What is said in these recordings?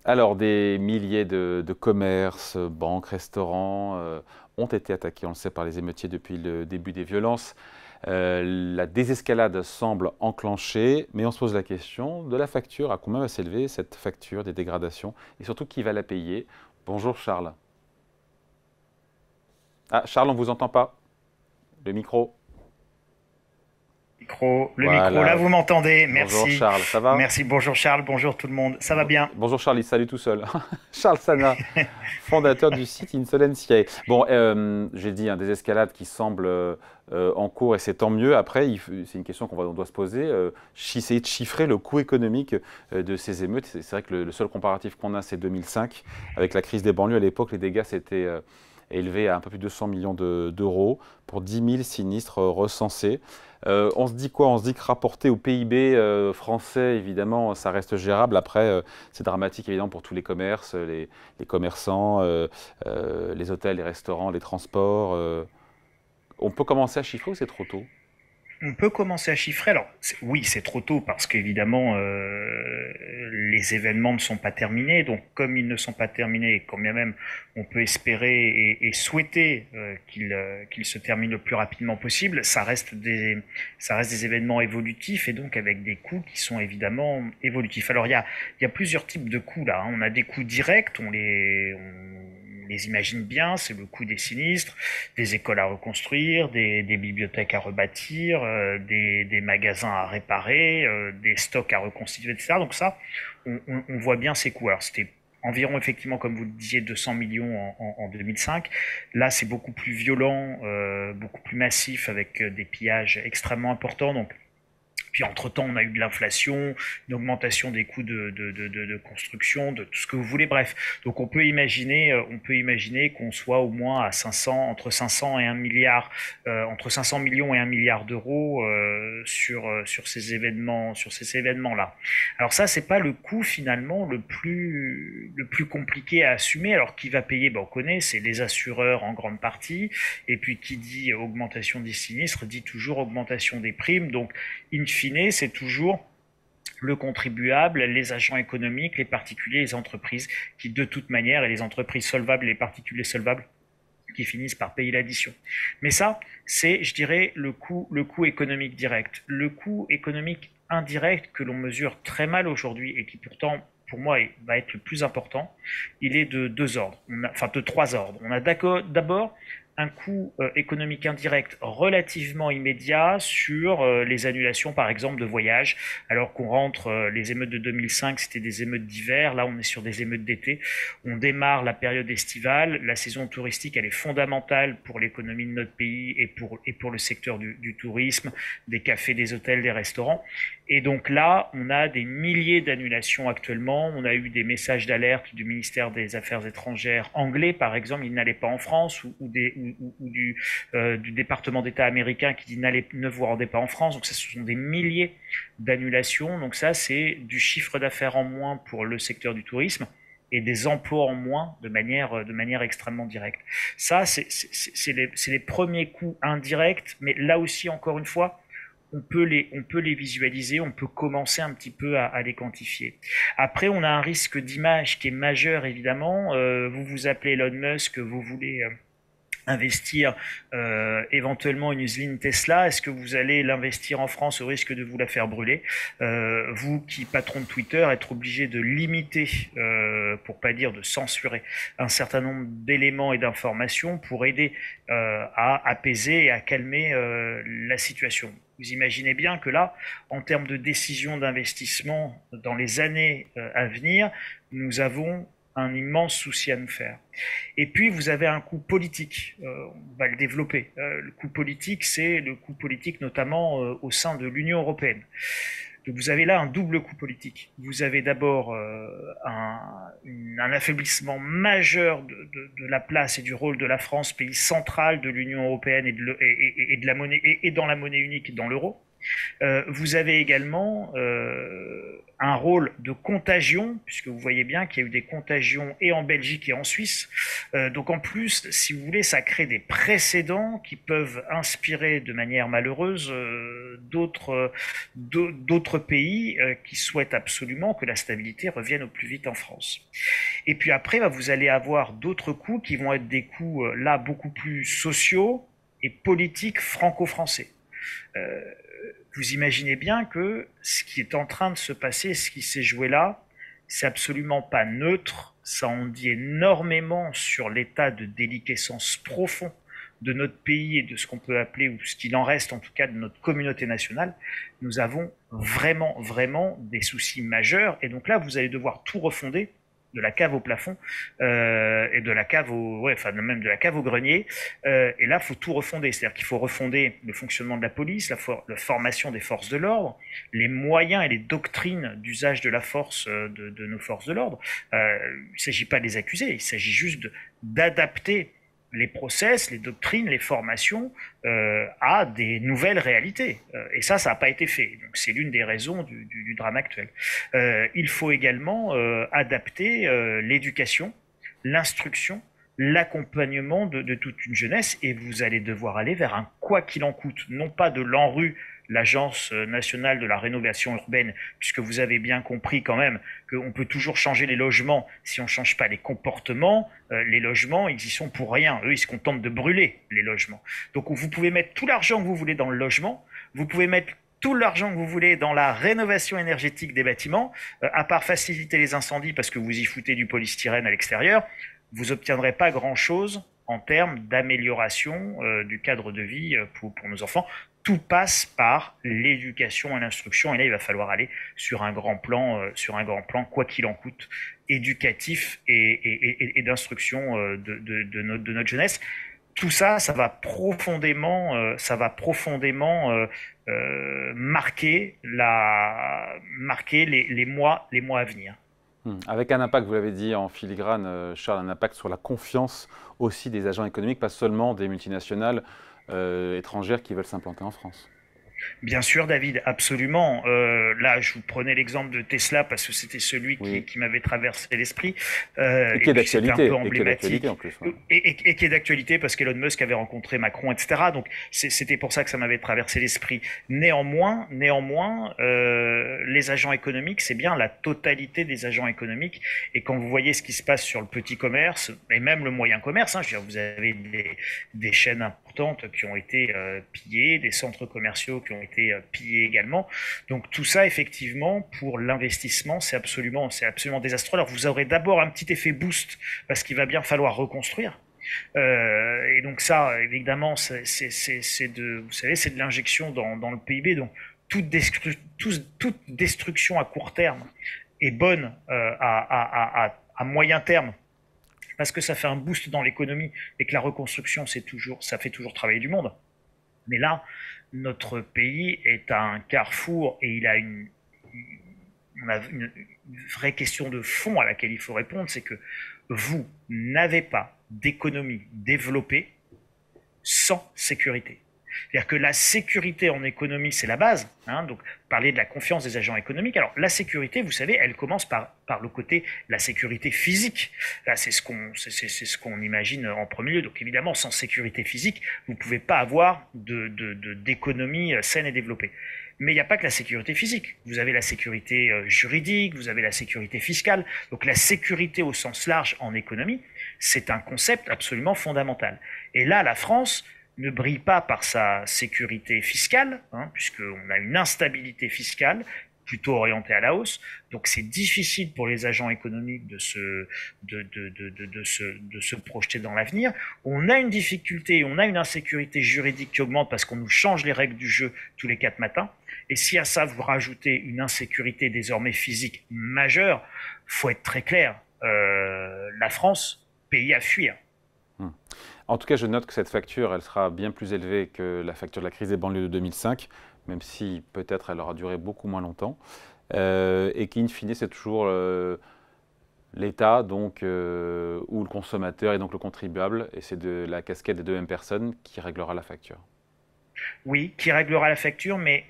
Alors, des milliers de commerces, banques, restaurants ont été attaqués, on le sait, par les émeutiers depuis le début des violences. La désescalade semble enclenchée, mais on se pose la question de la facture. À combien va s'élever cette facture des dégradations? Et surtout, qui va la payer? Bonjour Charles. Ah, Charles, on ne vous entend pas. Le micro. Le micro, là Voilà. vous m'entendez, Bonjour merci. Charles, ça va? Merci, bonjour Charles, bonjour tout le monde, ça va bien? Bonjour Charles, il se salue tout seul. Charles Sana, fondateur du site Insolentiae. Bon, j'ai dit, des escalades qui semblent en cours et c'est tant mieux. Après, c'est une question on doit se poser. Essayer de chiffrer le coût économique de ces émeutes. C'est vrai que le seul comparatif qu'on a, c'est 2005. Avec la crise des banlieues, à l'époque, les dégâts s'étaient élevés à un peu plus de 200 millions d'euros pour 10 000 sinistres recensés. On se dit quoi? On se dit que rapporté au PIB français, évidemment, ça reste gérable. Après, c'est dramatique, évidemment, pour tous les commerces, les commerçants, les hôtels, les restaurants, les transports. On peut commencer à chiffrer ou c'est trop tôt? On peut commencer à chiffrer. Alors, oui, c'est trop tôt parce qu'évidemment, les événements ne sont pas terminés. Donc, comme ils ne sont pas terminés, et quand bien même on peut espérer et souhaiter qu'ils se terminent le plus rapidement possible, ça reste des événements évolutifs et donc avec des coûts qui sont évidemment évolutifs. Alors, il y a plusieurs types de coûts là, hein. On a des coûts directs, on les imagine bien, c'est le coût des sinistres, des écoles à reconstruire, des bibliothèques à rebâtir, des magasins à réparer, des stocks à reconstituer, etc. Donc ça, on voit bien ces coûts. Alors c'était environ, effectivement, comme vous le disiez, 200 millions en 2005. Là, c'est beaucoup plus violent, beaucoup plus massif, avec des pillages extrêmement importants. Donc puis entre-temps, on a eu de l'inflation, une augmentation des coûts de construction, de tout ce que vous voulez. Bref, donc on peut imaginer qu'on soit au moins à 500, entre 500 et 1 milliard, entre 500 millions et 1 milliard d'euros sur ces événements-là. Alors ça, c'est pas le coût finalement le plus compliqué à assumer. Alors qui va payer? Ben, on connaît, c'est les assureurs en grande partie. Et puis qui dit augmentation des sinistres dit toujours augmentation des primes. Donc in fine, c'est toujours le contribuable, les agents économiques, les particuliers, les entreprises qui, de toute manière, et les entreprises solvables et les particuliers solvables, qui finissent par payer l'addition. Mais ça, c'est, je dirais, le coût économique direct. Le coût économique indirect que l'on mesure très mal aujourd'hui et qui pourtant, pour moi, va être le plus important, il est de deux ordres, enfin de trois ordres. On a d'abord un coût économique indirect relativement immédiat sur les annulations, par exemple, de voyages, alors qu'on rentre, les émeutes de 2005, c'était des émeutes d'hiver, là on est sur des émeutes d'été, on démarre la période estivale, la saison touristique, elle est fondamentale pour l'économie de notre pays et pour le secteur du tourisme, des cafés, des hôtels, des restaurants. Et donc là, on a des milliers d'annulations actuellement. On a eu des messages d'alerte du ministère des Affaires étrangères anglais, par exemple, il n'allait pas en France, du département d'État américain qui dit ne vous rendez pas en France. Donc ça, ce sont des milliers d'annulations. Donc ça, c'est du chiffre d'affaires en moins pour le secteur du tourisme et des emplois en moins de manière extrêmement directe. Ça, c'est les premiers coûts indirects, mais là aussi, encore une fois, on peut les visualiser, on peut commencer un petit peu à les quantifier. Après, on a un risque d'image qui est majeur, évidemment. Vous vous appelez Elon Musk, vous voulez investir éventuellement une usine Tesla, est-ce que vous allez l'investir en France au risque de vous la faire brûler? Vous qui, patron de Twitter, être obligé de limiter, pour pas dire de censurer, un certain nombre d'éléments et d'informations pour aider à apaiser et à calmer la situation. Vous imaginez bien que là, en termes de décision d'investissement dans les années à venir, nous avons un immense souci à nous faire. Et puis, vous avez un coût politique. On va le développer. Le coût politique, c'est le coût politique notamment au sein de l'Union européenne. Donc, vous avez là un double coût politique. Vous avez d'abord un affaiblissement majeur de la place et du rôle de la France, pays central de l'Union européenne et de la monnaie et dans la monnaie unique et dans l'euro. Vous avez également un rôle de contagion, puisque vous voyez bien qu'il y a eu des contagions et en Belgique et en Suisse. Donc en plus, si vous voulez, ça crée des précédents qui peuvent inspirer de manière malheureuse d'autres pays qui souhaitent absolument que la stabilité revienne au plus vite en France. Et puis après, bah, vous allez avoir d'autres coûts qui vont être des coûts là beaucoup plus sociaux et politiques franco-français. Euh, vous imaginez bien que ce qui est en train de se passer, ce qui s'est joué là, c'est absolument pas neutre. Ça en dit énormément sur l'état de déliquescence profond de notre pays et de ce qu'on peut appeler, ou ce qu'il en reste en tout cas, de notre communauté nationale. Nous avons vraiment, vraiment des soucis majeurs. Et donc là, vous allez devoir tout refonder, de la cave au plafond et de la cave au, ouais, enfin même de la cave au grenier. Et là, il faut tout refonder. C'est-à-dire qu'il faut refonder le fonctionnement de la police, la formation des forces de l'ordre, les moyens et les doctrines d'usage de la force de nos forces de l'ordre. Il ne s'agit pas de les accuser, il s'agit juste d'adapter les process, les doctrines, les formations à des nouvelles réalités. Et ça n'a pas été fait. Donc c'est l'une des raisons du drame actuel. Il faut également adapter l'éducation, l'instruction, l'accompagnement de toute une jeunesse, et vous allez devoir aller vers un quoi qu'il en coûte, non pas de l'ANRU, l'Agence nationale de la rénovation urbaine, puisque vous avez bien compris quand même qu'on peut toujours changer les logements si on ne change pas les comportements. Les logements, ils y sont pour rien. Eux, ils se contentent de brûler les logements. Donc vous pouvez mettre tout l'argent que vous voulez dans le logement, vous pouvez mettre tout l'argent que vous voulez dans la rénovation énergétique des bâtiments, à part faciliter les incendies parce que vous y foutez du polystyrène à l'extérieur, vous n'obtiendrez pas grand-chose en termes d'amélioration du cadre de vie pour nos enfants. Tout passe par l'éducation et l'instruction. Et là, il va falloir aller sur un grand plan, quoi qu'il en coûte, éducatif et d'instruction de notre jeunesse. Tout ça, ça va profondément marquer les mois à venir. Avec un impact, vous l'avez dit en filigrane, Charles, un impact sur la confiance aussi des agents économiques, pas seulement des multinationales étrangères qui veulent s'implanter en France. Bien sûr, David, absolument. Là, je vous prenais l'exemple de Tesla parce que c'était celui qui m'avait traversé l'esprit. Et qui est d'actualité. Un peu emblématique. En plus. Ouais. Et qui est d'actualité parce qu'Elon Musk avait rencontré Macron, etc. Donc, c'était pour ça que ça m'avait traversé l'esprit. Néanmoins, les agents économiques, c'est bien la totalité des agents économiques. Et quand vous voyez ce qui se passe sur le petit commerce, et même le moyen commerce, je veux dire, vous avez des chaînes importantes qui ont été pillées, des centres commerciaux qui ont été pillés également. Donc tout ça, effectivement, pour l'investissement, c'est absolument désastreux. Alors vous aurez d'abord un petit effet boost parce qu'il va bien falloir reconstruire. Et donc ça, évidemment, c'est de l'injection dans le PIB. Donc toute destruction à court terme est bonne à moyen terme, parce que ça fait un boost dans l'économie et que la reconstruction, ça fait toujours travailler du monde. Mais là, notre pays est à un carrefour et il a une vraie question de fond à laquelle il faut répondre, c'est que vous n'avez pas d'économie développée sans sécurité. C'est-à-dire que la sécurité en économie, c'est la base. Donc, parler de la confiance des agents économiques. Alors, la sécurité, vous savez, elle commence par le côté la sécurité physique. Là, c'est ce qu'on imagine en premier lieu. Donc, évidemment, sans sécurité physique, vous ne pouvez pas avoir d'économie saine et développée. Mais il n'y a pas que la sécurité physique. Vous avez la sécurité juridique, vous avez la sécurité fiscale. Donc, la sécurité au sens large en économie, c'est un concept absolument fondamental. Et là, la France ne brille pas par sa sécurité fiscale, puisqu'on a une instabilité fiscale plutôt orientée à la hausse. Donc c'est difficile pour les agents économiques de se projeter dans l'avenir. On a une difficulté, on a une insécurité juridique qui augmente parce qu'on nous change les règles du jeu tous les 4 matins. Et si à ça vous rajoutez une insécurité désormais physique majeure, faut être très clair, la France, pays à fuir. En tout cas, je note que cette facture, elle sera bien plus élevée que la facture de la crise des banlieues de 2005, même si peut-être elle aura duré beaucoup moins longtemps, et qu'in fine, c'est toujours l'État donc, ou le consommateur et donc le contribuable, et c'est de la casquette des deux mêmes personnes qui réglera la facture. Oui, qui réglera la facture, mais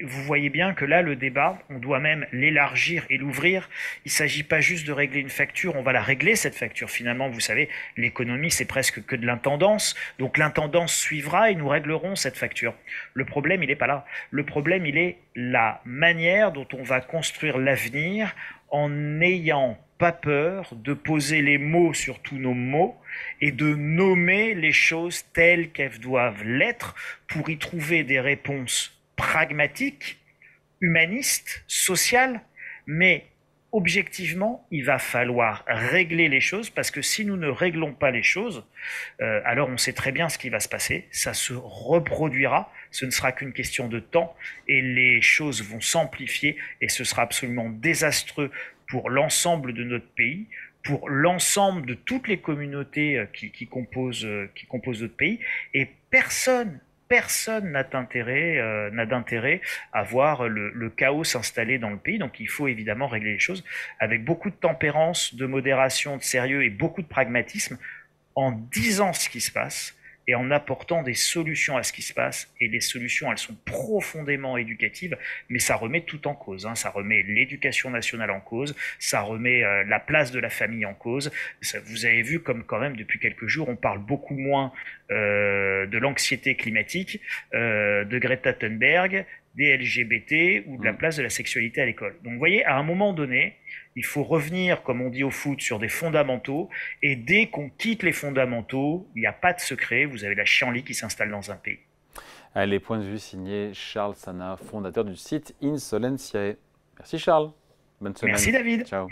vous voyez bien que là, le débat, on doit même l'élargir et l'ouvrir. Il ne s'agit pas juste de régler une facture, on va la régler, cette facture. Finalement, vous savez, l'économie, c'est presque que de l'intendance. Donc l'intendance suivra et nous réglerons cette facture. Le problème, il n'est pas là. Le problème, il est la manière dont on va construire l'avenir en n'ayant pas peur de poser les mots sur tous nos mots et de nommer les choses telles qu'elles doivent l'être pour y trouver des réponses pragmatiques, humanistes, sociales, mais objectivement, il va falloir régler les choses parce que si nous ne réglons pas les choses, alors on sait très bien ce qui va se passer, ça se reproduira, ce ne sera qu'une question de temps et les choses vont s'amplifier et ce sera absolument désastreux pour l'ensemble de notre pays, pour l'ensemble de toutes les communautés qui composent notre pays, et personne n'a d'intérêt à voir le chaos s'installer dans le pays. Donc il faut évidemment régler les choses avec beaucoup de tempérance, de modération, de sérieux et beaucoup de pragmatisme, en disant ce qui se passe et en apportant des solutions à ce qui se passe. Et les solutions, elles sont profondément éducatives, mais ça remet tout en cause, hein. Ça remet l'éducation nationale en cause, ça remet la place de la famille en cause. Ça, vous avez vu comme quand même depuis quelques jours, on parle beaucoup moins de l'anxiété climatique, de Greta Thunberg, des LGBT ou de la place de la sexualité à l'école. Donc vous voyez, à un moment donné, il faut revenir, comme on dit au foot, sur des fondamentaux. Et dès qu'on quitte les fondamentaux, il n'y a pas de secret. Vous avez la chienlit qui s'installe dans un pays. Les points de vue signés Charles Sana, fondateur du site Insolentiae. Merci Charles. Bonne semaine. Merci David. Ciao.